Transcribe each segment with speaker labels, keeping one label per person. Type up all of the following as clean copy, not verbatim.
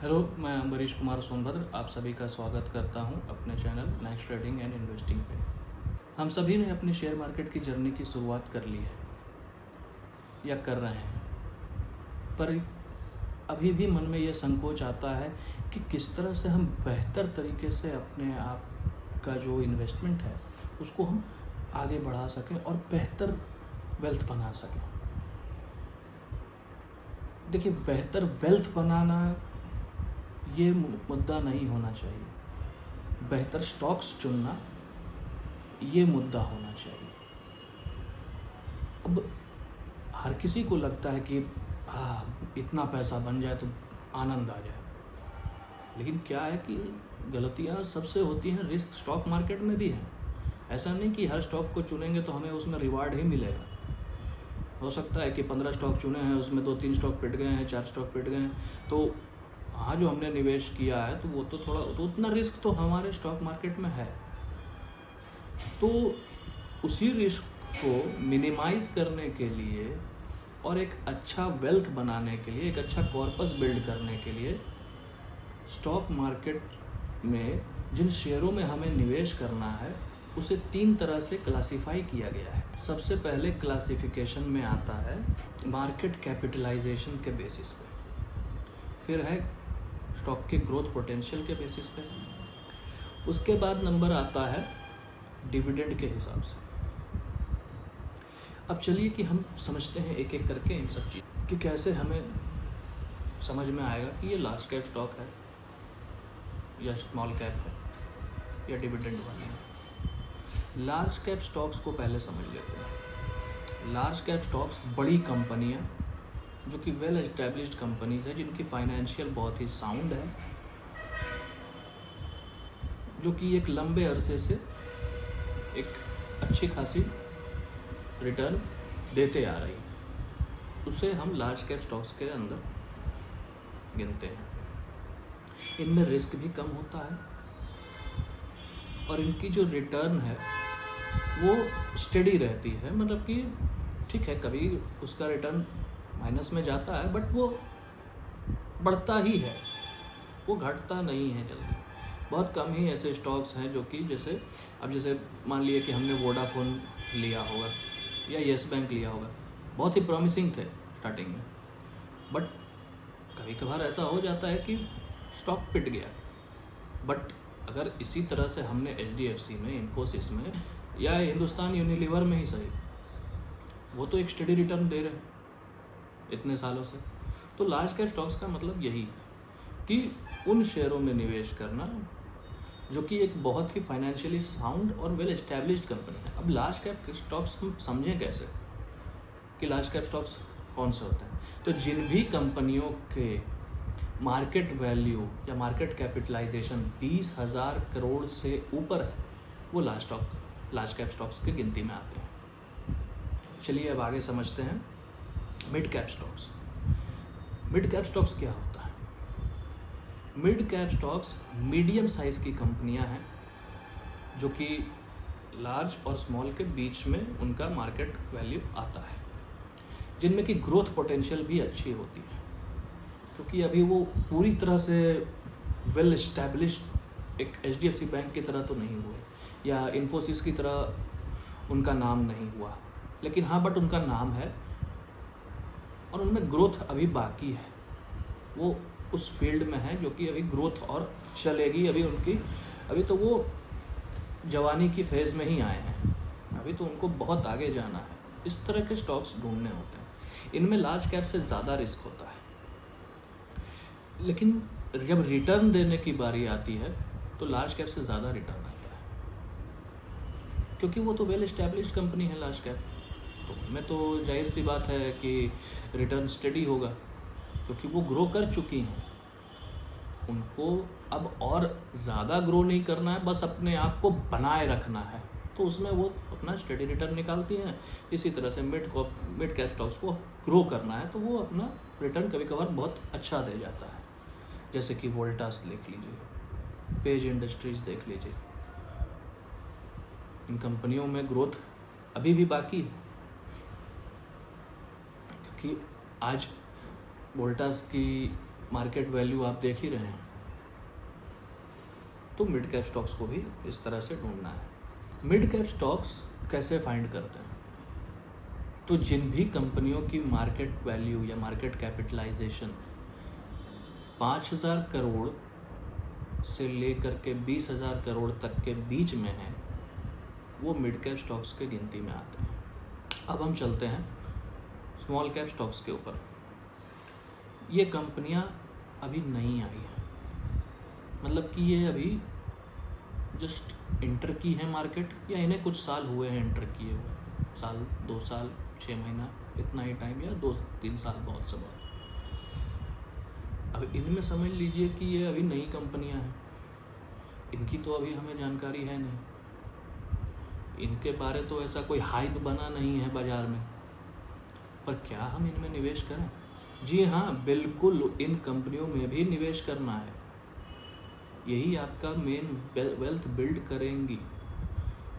Speaker 1: Hello, मैं अम्बरीश कुमार सोनभद्र आप सभी का स्वागत करता हूं अपने channel next trading and investing पे। हम सभी ने अपनी शेयर मार्केट की जर्नी की शुरुआत कर ली है या कर रहे हैं, पर अभी भी मन में ये संकोच आता है कि किस तरह से हम बेहतर तरीके से अपने आप का जो इन्वेस्टमेंट है उसको हम आगे बढ़ा सकें और बेहतर वेल्थ बना सकें। देखिए, बेहतर वेल्थ बनाना ये मुद्दा नहीं होना चाहिए, बेहतर स्टॉक्स चुनना ये मुद्दा होना चाहिए। अब हर किसी को लगता है कि इतना पैसा बन जाए तो आनंद आ जाए, लेकिन क्या है कि गलतियाँ सबसे होती हैं, रिस्क स्टॉक मार्केट में भी है। ऐसा नहीं कि हर स्टॉक को चुनेंगे तो हमें उसमें रिवार्ड ही मिलेगा। हो सकता है कि 15 स्टॉक चुने हैं, उसमें 2-3 स्टॉक पिट गए हैं, 4 स्टॉक पिट गए हैं, तो हाँ, जो हमने निवेश किया है तो वो तो थोड़ा तो उतना रिस्क तो हमारे स्टॉक मार्केट में है। तो उसी रिस्क को मिनिमाइज़ करने के लिए और एक अच्छा वेल्थ बनाने के लिए, एक अच्छा कॉर्पस बिल्ड करने के लिए स्टॉक मार्केट में जिन शेयरों में हमें निवेश करना है उसे 3 तरह से क्लासिफाई किया गया है। सबसे पहले क्लासिफिकेशन में आता है मार्केट कैपिटलाइजेशन के बेसिस पे, फिर है स्टॉक के ग्रोथ पोटेंशियल के बेसिस पे, उसके बाद नंबर आता है डिविडेंड के हिसाब से। अब चलिए कि हम समझते हैं एक एक करके इन सब चीज़ कि कैसे हमें समझ में आएगा कि ये लार्ज कैप स्टॉक है या स्मॉल कैप है या डिविडेंड वाली है। लार्ज कैप स्टॉक्स को पहले समझ लेते हैं। लार्ज कैप स्टॉक्स बड़ी कंपनियां जो कि वेल एस्टेब्लिश्ड कंपनीज है, जिनकी फाइनेंशियल बहुत ही साउंड है, जो कि एक लंबे अरसे से एक अच्छी खासी रिटर्न देते आ रही है, उसे हम लार्ज कैप स्टॉक्स के अंदर गिनते हैं। इनमें रिस्क भी कम होता है और इनकी जो रिटर्न है वो स्टेडी रहती है। मतलब कि ठीक है, कभी उसका रिटर्न माइनस में जाता है, बट वो बढ़ता ही है, वो घटता नहीं है जल्दी। बहुत कम ही ऐसे स्टॉक्स हैं जो कि जैसे मान लिए कि हमने वोडाफोन लिया होगा या येस बैंक लिया होगा, बहुत ही प्रॉमिसिंग थे स्टार्टिंग में, बट कभी कभार ऐसा हो जाता है कि स्टॉक पिट गया। बट अगर इसी तरह से हमने HDFC में, इन्फोसिस में या हिंदुस्तान यूनिलीवर में ही सही, वो तो एक स्टडी रिटर्न दे रहे इतने सालों से। तो लार्ज कैप स्टॉक्स का मतलब यही कि उन शेयरों में निवेश करना जो कि एक बहुत ही फाइनेंशियली साउंड और वेल एस्टैब्लिश्ड कंपनी है। अब लार्ज कैप स्टॉक्स हम समझें कैसे कि लार्ज कैप स्टॉक्स कौन से होते हैं। तो जिन भी कंपनियों के मार्केट वैल्यू या मार्केट कैपिटलाइजेशन 20,000 करोड़ से ऊपर है, वो लार्ज कैप स्टॉक्स की गिनती में आते हैं। चलिए अब आगे समझते हैं mid cap stocks. Mid cap stocks क्या होता है? Mid cap stocks medium size की कंपनियां हैं जो कि लार्ज और स्मॉल के बीच में उनका मार्केट वैल्यू आता है, जिनमें कि ग्रोथ पोटेंशियल भी अच्छी होती है, क्योंकि अभी वो पूरी तरह से वेल एस्टैब्लिश्ड एक HDFC बैंक की तरह तो नहीं हुए या इन्फोसिस की तरह उनका नाम नहीं हुआ, लेकिन हाँ, बट उनका नाम है और उनमें ग्रोथ अभी बाकी है। वो उस फील्ड में है जो कि अभी ग्रोथ और चलेगी। अभी तो वो जवानी की फेज़ में ही आए हैं, अभी तो उनको बहुत आगे जाना है। इस तरह के स्टॉक्स ढूंढने होते हैं। इनमें लार्ज कैप से ज़्यादा रिस्क होता है, लेकिन जब रिटर्न देने की बारी आती है तो लार्ज कैप से ज़्यादा रिटर्न आता है, क्योंकि वो तो वेल एस्टैब्लिश्ड कंपनी है लार्ज कैप। तो उनमें तो जाहिर सी बात है कि रिटर्न स्टेडी होगा, क्योंकि वो ग्रो कर चुकी हैं। उनको अब और ज़्यादा ग्रो नहीं करना है, बस अपने आप को बनाए रखना है, तो उसमें वो अपना स्टेडी रिटर्न निकालती हैं। इसी तरह से मिड कैप स्टॉक्स को ग्रो करना है तो वो अपना रिटर्न कभी कभार बहुत अच्छा दे जाता है। जैसे कि वोल्टास देख लीजिए, पेज इंडस्ट्रीज़ देख लीजिए, इन कंपनियों में ग्रोथ अभी भी बाकी है, क्योंकि आज वोल्टास की मार्केट वैल्यू आप देख ही रहे हैं, तो मिड कैप स्टॉक्स को भी इस तरह से ढूंढना है। मिड कैप स्टॉक्स कैसे फाइंड करते हैं? तो जिन भी कंपनियों की मार्केट वैल्यू या मार्केट कैपिटलाइजेशन 5,000 करोड़ से लेकर के 20,000 करोड़ तक के बीच में है, वो मिड कैप स्टॉक्स के गिनती में आते हैं। अब हम चलते हैं स्मॉल कैप स्टॉक्स के ऊपर। ये कंपनियां अभी नई आई हैं, मतलब कि ये अभी जस्ट इंटर की है मार्केट, या इन्हें कुछ साल हुए हैं इंटर किए हुए, साल 2 साल 6 महीना इतना ही टाइम, या 2-3 साल बहुत से बहुत। अब इनमें समझ लीजिए कि ये अभी नई कंपनियां हैं, इनकी तो अभी हमें जानकारी है नहीं, इनके बारे तो ऐसा कोई हाइप बना नहीं है बाज़ार में, पर क्या हम इनमें निवेश करें? जी हाँ, बिल्कुल इन कंपनियों में भी निवेश करना है, यही आपका मेन वेल्थ बिल्ड करेंगी,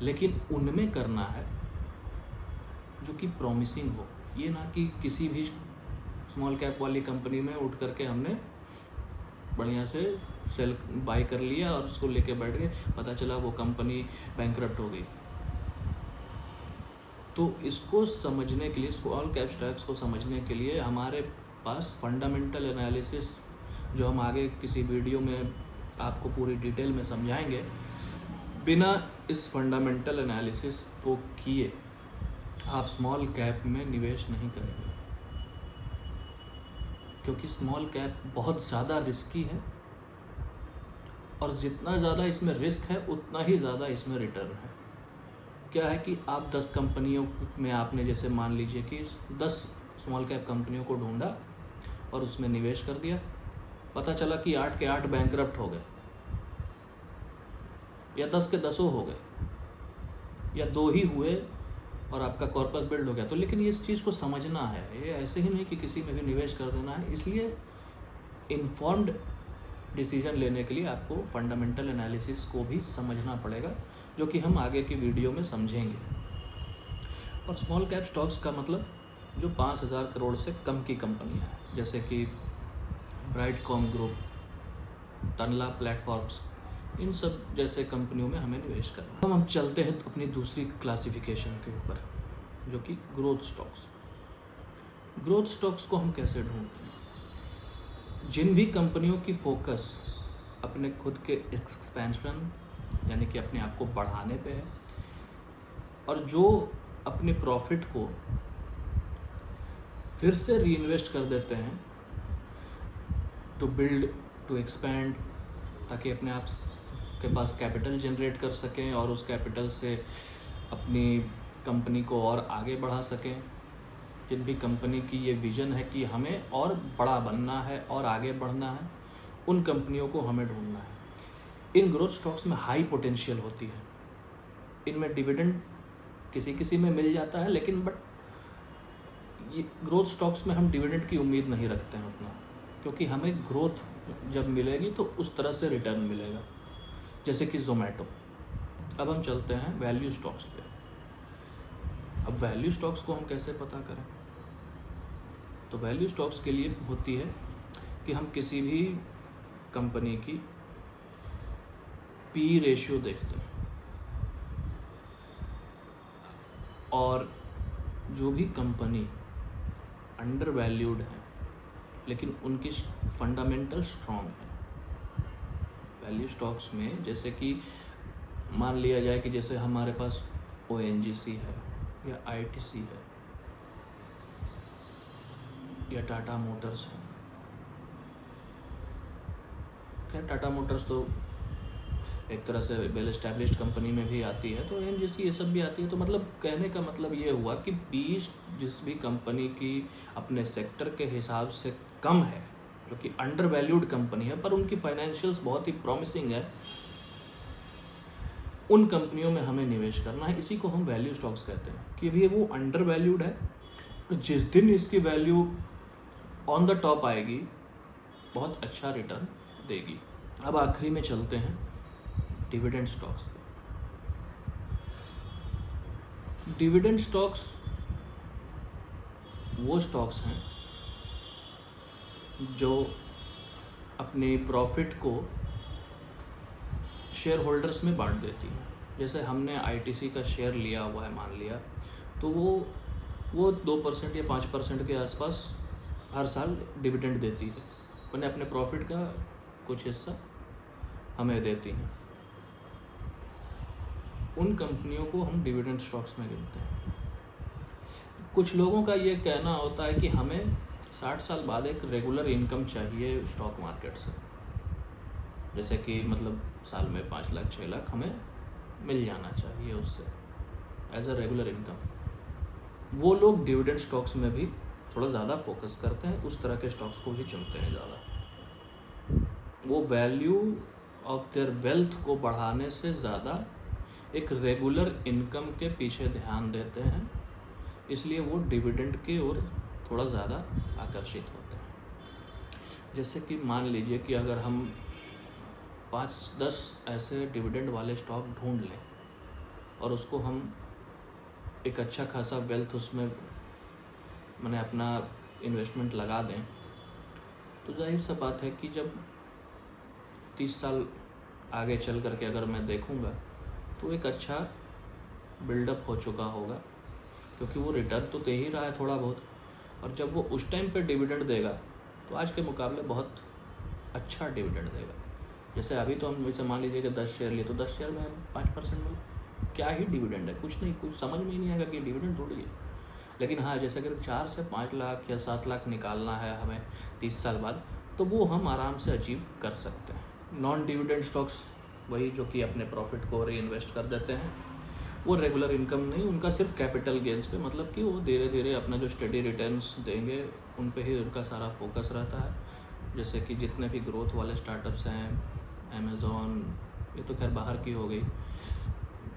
Speaker 1: लेकिन उनमें करना है जो कि प्रॉमिसिंग हो। ये ना कि किसी भी स्मॉल कैप वाली कंपनी में उठ करके हमने बढ़िया से सेल बाय कर लिया और उसको लेके बैठ गए, पता चला वो कंपनी बैंकरप्ट हो गई। तो इसको समझने के लिए, स्मॉल कैप स्टॉक्स को समझने के लिए हमारे पास फंडामेंटल एनालिसिस, जो हम आगे किसी वीडियो में आपको पूरी डिटेल में समझाएंगे, बिना इस फंडामेंटल एनालिसिस को किए आप स्मॉल कैप में निवेश नहीं करेंगे, क्योंकि स्मॉल कैप बहुत ज़्यादा रिस्की है, और जितना ज़्यादा इसमें रिस्क है उतना ही ज़्यादा इसमें रिटर्न है। क्या है कि आप 10 कंपनियों में, आपने जैसे मान लीजिए कि 10 स्मॉल कैप कंपनियों को ढूंढा और उसमें निवेश कर दिया, पता चला कि 8 के 8 बैंकरप्ट हो गए, या 10 के 10 हो गए, या 2 ही हुए और आपका कॉर्पस बिल्ड हो गया। तो लेकिन इस चीज़ को समझना है, ये ऐसे ही नहीं कि किसी में भी निवेश कर देना है। इसलिए इन्फॉर्म्ड डिसीजन लेने के लिए आपको फंडामेंटल एनालिसिस को भी समझना पड़ेगा, जो कि हम आगे की वीडियो में समझेंगे। और स्मॉल कैप स्टॉक्स का मतलब जो 5,000 करोड़ से कम की कंपनियां हैं, जैसे कि ब्राइटकॉम ग्रुप, तनला प्लेटफॉर्म्स, इन सब जैसे कंपनियों में हमें निवेश करना है। हम चलते हैं अपनी दूसरी क्लासिफिकेशन के ऊपर, जो कि ग्रोथ स्टॉक्स। ग्रोथ स्टॉक्स को हम कैसे ढूंढते हैं? जिन भी कंपनियों की फोकस अपने खुद के एक्सपेंशन, यानी कि अपने आप को बढ़ाने पे है, और जो अपने प्रॉफिट को फिर से रीइन्वेस्ट कर देते हैं टू बिल्ड, टू एक्सपैंड, ताकि अपने आप के पास कैपिटल जनरेट कर सकें और उस कैपिटल से अपनी कंपनी को और आगे बढ़ा सकें। जिन भी कंपनी की ये विज़न है कि हमें और बड़ा बनना है और आगे बढ़ना है, उन कंपनियों को हमें ढूंढना है। इन ग्रोथ स्टॉक्स में हाई पोटेंशियल होती है, इनमें डिविडेंड किसी किसी में मिल जाता है, लेकिन बट ये ग्रोथ स्टॉक्स में हम डिविडेंड की उम्मीद नहीं रखते हैं उतना, क्योंकि हमें ग्रोथ जब मिलेगी तो उस तरह से रिटर्न मिलेगा, जैसे कि ज़ोमैटो। अब हम चलते हैं वैल्यू स्टॉक्स पे। अब वैल्यू स्टॉक्स को हम कैसे पता करें? तो वैल्यू स्टॉक्स के लिए होती है कि हम किसी भी कंपनी की पी रेशियो देखते हैं, और जो भी कंपनी अंडर वैल्यूड है लेकिन उनकी फंडामेंटल स्ट्रॉन्ग है, वैल्यू स्टॉक्स में जैसे कि मान लिया जाए कि जैसे हमारे पास ONGC है, या ITC है, या टाटा मोटर्स है। खैर टाटा मोटर्स तो एक तरह से वेल एस्टैब्लिश्ड कंपनी में भी आती है, तो ONGC ये सब भी आती है। तो मतलब कहने का मतलब ये हुआ कि 20 जिस भी कंपनी की अपने सेक्टर के हिसाब से कम है, जो कि अंडर वैल्यूड कंपनी है पर उनकी फाइनेंशियल्स बहुत ही प्रॉमिसिंग है, उन कंपनियों में हमें निवेश करना है। इसी को हम वैल्यू स्टॉक्स कहते हैं कि अभी वो अंडर वैल्यूड है, तो जिस दिन इसकी वैल्यू ऑन द टॉप आएगी बहुत अच्छा रिटर्न देगी। अब आखिरी में चलते हैं डिविडेंड स्टॉक्स पे। डिविडेंड स्टॉक्स वो स्टॉक्स हैं जो अपनी प्रॉफिट को शेयर होल्डर्स में बांट देती है। जैसे हमने आईटीसी का शेयर लिया हुआ है मान लिया, तो वो 2% या 5% के आसपास हर साल डिविडेंड देती है, उन्हें अपने प्रॉफिट का कुछ हिस्सा हमें देती हैं। उन कंपनियों को हम डिविडेंड स्टॉक्स में गिनते हैं। कुछ लोगों का ये कहना होता है कि हमें 60 साल बाद एक रेगुलर इनकम चाहिए स्टॉक मार्केट से, जैसे कि मतलब साल में 5 लाख 6 लाख हमें मिल जाना चाहिए उससे एज अ रेगुलर इनकम। वो लोग डिविडेंड स्टॉक्स में भी थोड़ा ज़्यादा फोकस करते हैं, उस तरह के स्टॉक्स को भी चुनते हैं ज़्यादा। वो वैल्यू ऑफ देयर वेल्थ को बढ़ाने से ज़्यादा एक रेगुलर इनकम के पीछे ध्यान देते हैं, इसलिए वो डिविडेंड की ओर थोड़ा ज़्यादा आकर्षित होते हैं। जैसे कि मान लीजिए कि अगर हम 5-10 ऐसे डिविडेंड वाले स्टॉक ढूंढ लें और उसको हम एक अच्छा खासा वेल्थ उसमें मैंने अपना इन्वेस्टमेंट लगा दें, तो जाहिर सा बात है कि जब 30 साल आगे चल करके अगर मैं देखूंगा तो एक अच्छा बिल्डअप हो चुका होगा, क्योंकि वो रिटर्न तो दे ही रहा है थोड़ा बहुत, और जब वो उस टाइम पे डिविडेंड देगा तो आज के मुकाबले बहुत अच्छा डिविडेंड देगा। जैसे अभी तो हम वैसे मान लीजिए कि 10 शेयर लिए, तो 10 शेयर में 5% में क्या ही डिविडेंड है, कुछ नहीं, कुछ समझ में ही नहीं आएगा कि डिविडेंड टूट गया। लेकिन हाँ, जैसे अगर 4 से 5 लाख या 7 लाख निकालना है हमें 30 साल बाद, तो वो हम आराम से अचीव कर सकते हैं। नॉन डिविडेंड स्टॉक्स वही जो कि अपने प्रॉफिट को री इन्वेस्ट कर देते हैं, वो रेगुलर इनकम नहीं, उनका सिर्फ कैपिटल गेन्स पे, मतलब कि वो धीरे धीरे अपना जो स्टडी रिटर्न्स देंगे उन पे ही उनका सारा फोकस रहता है। जैसे कि जितने भी ग्रोथ वाले स्टार्टअप्स हैं, अमेज़ॉन, ये तो खैर बाहर की हो गई,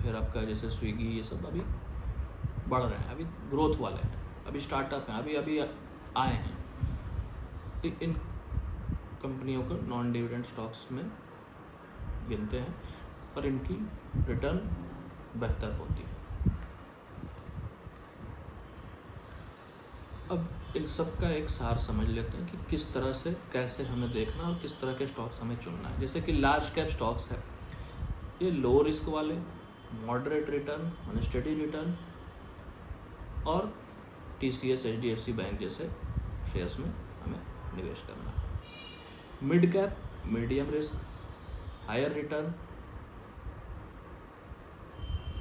Speaker 1: फिर आपका जैसे स्विगी, ये सब अभी बढ़ रहे हैं, अभी ग्रोथ वाले हैं, अभी स्टार्टअप हैं, अभी अभी आए हैं, तो इन कंपनियों को नॉन डिविडेंड स्टॉक्स में गिनते हैं और इनकी रिटर्न बेहतर होती है। अब इन सब का एक सार समझ लेते हैं कि किस तरह से कैसे हमें देखना और किस तरह के स्टॉक्स हमें चुनना है। जैसे कि लार्ज कैप स्टॉक्स है, ये लो रिस्क वाले, मॉडरेट रिटर्न यानी स्टडी रिटर्न, और TCS HDFC बैंक जैसे शेयर्स में हमें निवेश करना है। Mid cap, medium risk, higher return,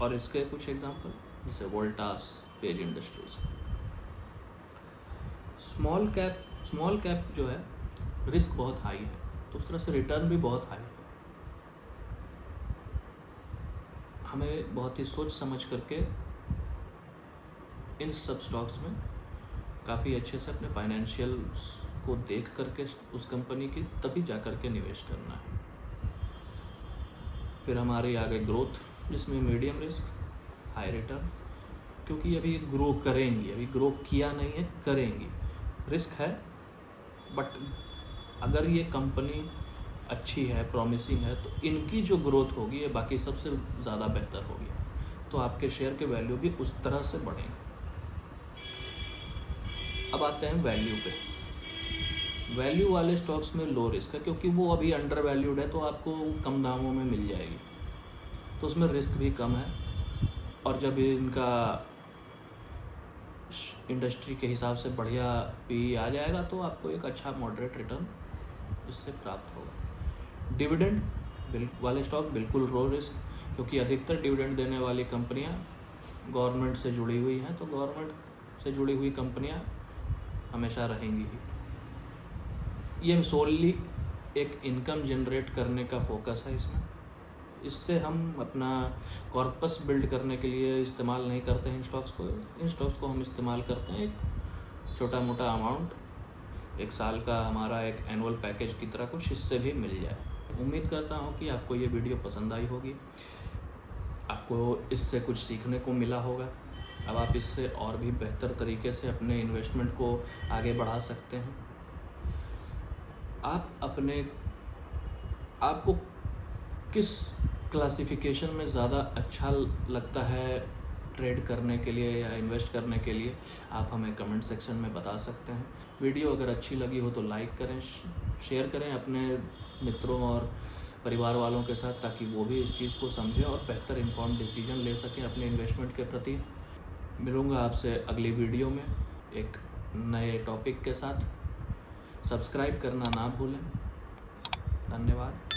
Speaker 1: और इसके कुछ एग्जांपल जैसे Voltas, Page Industries. Small cap जो है रिस्क बहुत हाई है, तो उस तरह से रिटर्न भी बहुत हाई है। हमें बहुत ही सोच समझ करके इन सब स्टॉक्स में काफ़ी अच्छे से अपने फाइनेंशियल्स को देख करके उस कंपनी की तभी जा कर के निवेश करना है। फिर हमारे आगे ग्रोथ, जिसमें मीडियम रिस्क, हाई रिटर्न, क्योंकि अभी ग्रो करेंगी, अभी ग्रो किया नहीं है, करेंगी, रिस्क है, बट अगर ये कंपनी अच्छी है, प्रॉमिसिंग है, तो इनकी जो ग्रोथ होगी ये बाकी सबसे ज़्यादा बेहतर होगी, तो आपके शेयर के वैल्यू भी उस तरह से बढ़ेंगे। अब आते हैं वैल्यू पे। वैल्यू वाले स्टॉक्स में लो रिस्क है, क्योंकि वो अभी अंडर वैल्यूड है, तो आपको कम दामों में मिल जाएगी, तो उसमें रिस्क भी कम है, और जब इनका इंडस्ट्री के हिसाब से बढ़िया PE आ जाएगा तो आपको एक अच्छा मॉडरेट रिटर्न इससे प्राप्त होगा। डिविडेंड वाले स्टॉक बिल्कुल लो रिस्क, क्योंकि अधिकतर डिविडेंड देने वाली कंपनियां गवर्नमेंट से जुड़ी हुई हैं, तो गवर्नमेंट से जुड़ी हुई कंपनियां हमेशा रहेंगी ही। ये सोनली एक इनकम जनरेट करने का फोकस है इसमें, इससे हम अपना कॉर्पस बिल्ड करने के लिए इस्तेमाल नहीं करते हैं इन स्टॉक्स को। इन स्टॉक्स को हम इस्तेमाल करते हैं एक छोटा मोटा अमाउंट, एक साल का हमारा एक एनुअल पैकेज की तरह कुछ इससे भी मिल जाए। उम्मीद करता हूँ कि आपको ये वीडियो पसंद आई होगी, आपको इससे कुछ सीखने को मिला होगा। अब आप इससे और भी बेहतर तरीके से अपने इन्वेस्टमेंट को आगे बढ़ा सकते हैं। आपको किस क्लासिफिकेशन में ज़्यादा अच्छा लगता है ट्रेड करने के लिए या इन्वेस्ट करने के लिए, आप हमें कमेंट सेक्शन में बता सकते हैं। वीडियो अगर अच्छी लगी हो तो लाइक करें, शेयर करें अपने मित्रों और परिवार वालों के साथ, ताकि वो भी इस चीज़ को समझें और बेहतर इन्फॉर्म डिसीजन ले सकें अपने इन्वेस्टमेंट के प्रति। मिलूँगा आपसे अगली वीडियो में एक नए टॉपिक के साथ। सब्सक्राइब करना ना भूलें। धन्यवाद।